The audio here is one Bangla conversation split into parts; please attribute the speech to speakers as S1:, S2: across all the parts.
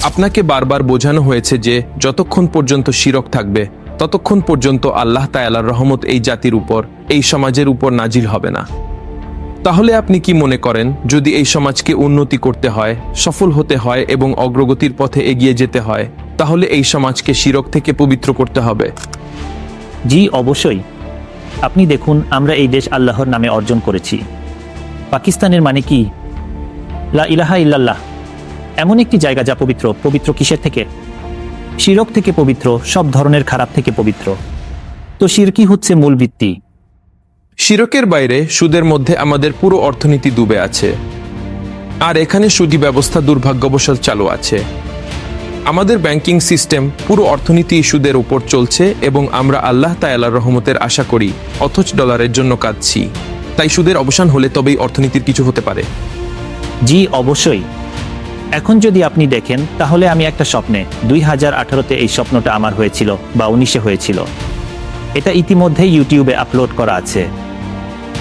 S1: আপনাকে বারবার বোঝানো হয়েছে যে যতক্ষণ পর্যন্ত শিরক থাকবে ততক্ষণ পর্যন্ত আল্লাহ তাআলার রহমত এই জাতির উপর, এই সমাজের উপর নাজিল হবে না। তাহলে আপনি কি মনে করেন, যদি এই সমাজকে উন্নতি করতে হয়, সফল হতে হয় এবং অগ্রগতির পথে এগিয়ে যেতে হয়, তাহলে এই সমাজকে শিরক থেকে পবিত্র করতে হবে?
S2: জি অবশ্যই। আপনি দেখুন, আমরা এই দেশ আল্লাহর নামে অর্জন করেছি। পাকিস্তানের মানে কি? লা ইলাহা ইল্লাল্লাহ, এমন একটি জায়গা যা পবিত্র। পবিত্র কিসের থেকে? শিরক থেকে পবিত্র, সব ধরনের খারাপ থেকে পবিত্র। তো শিরকি হচ্ছে মূল ভিত্তি।
S1: শিরকের বাইরে সুদের মধ্যে আমাদের পুরো অর্থনীতি ডুবে আছে, আর এখানে সুদী ব্যবস্থা দুর্ভাগ্যবশত চালু আছে। আমাদের ব্যাংকিং সিস্টেম, পুরো অর্থনীতি সুদের উপর চলছে এবং আমরা আল্লাহ তাআলার রহমতের আশা করি, অথচ ডলারের জন্য কাঁদছি। তাই সুদের অবসান হলে তবেই অর্থনীতির কিছু হতে পারে।
S2: জি অবশ্যই। এখন যদি আপনি দেখেন, তাহলে আমি একটা স্বপ্নে 2018-তে এই স্বপ্নটা আমার হয়েছিল, বা 19-এ হয়েছিল। এটা ইতিমধ্যেই ইউটিউবে আপলোড করা আছে।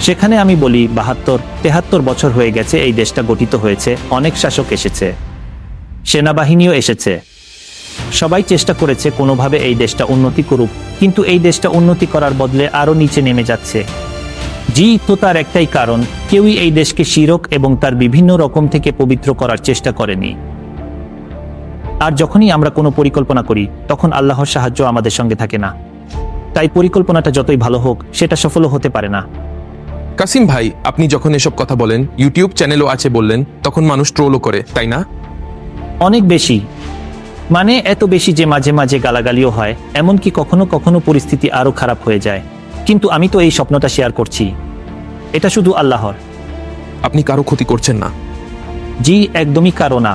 S2: সেখানে আমি বলি 72-73 বছর হয়ে গেছে এই দেশটা গঠিত হয়েছে, অনেক শাসক এসেছে, সেনাবাহিনীও এসেছে, সবাই চেষ্টা করেছে কোনোভাবে এই দেশটা উন্নতি করুক, কিন্তু এই দেশটা উন্নতি করার বদলে আরও নিচে নেমে যাচ্ছে। জি, তো তার একটাই কারণ, কেউই এই দেশকে শিরক এবং তার বিভিন্ন রকম থেকে পবিত্র করার চেষ্টা করেনি। আর যখনই আমরা কোনো পরিকল্পনা করি, তখন আল্লাহর সাহায্য আমাদের সঙ্গে থাকে না। তাই পরিকল্পনাটা যতই ভালো হোক, সেটা সফলও হতে পারে না।
S1: কাসিম ভাই, আপনি যখন এসব কথা বলেন, ইউটিউব চ্যানেলও আছে বললেন, তখন মানুষ ট্রোলও করে, তাই না?
S2: অনেক বেশি, মানে এত বেশি যে মাঝে মাঝে গালাগালিও হয়, এমনকি কখনো কখনো পরিস্থিতি আরও খারাপ হয়ে যায়। কিন্তু আমি তো এই স্বপ্নটা শেয়ার করছি, এটা শুধু আল্লাহর।
S1: আপনি কারো ক্ষতি করছেন না।
S2: জি একদমই কারো না।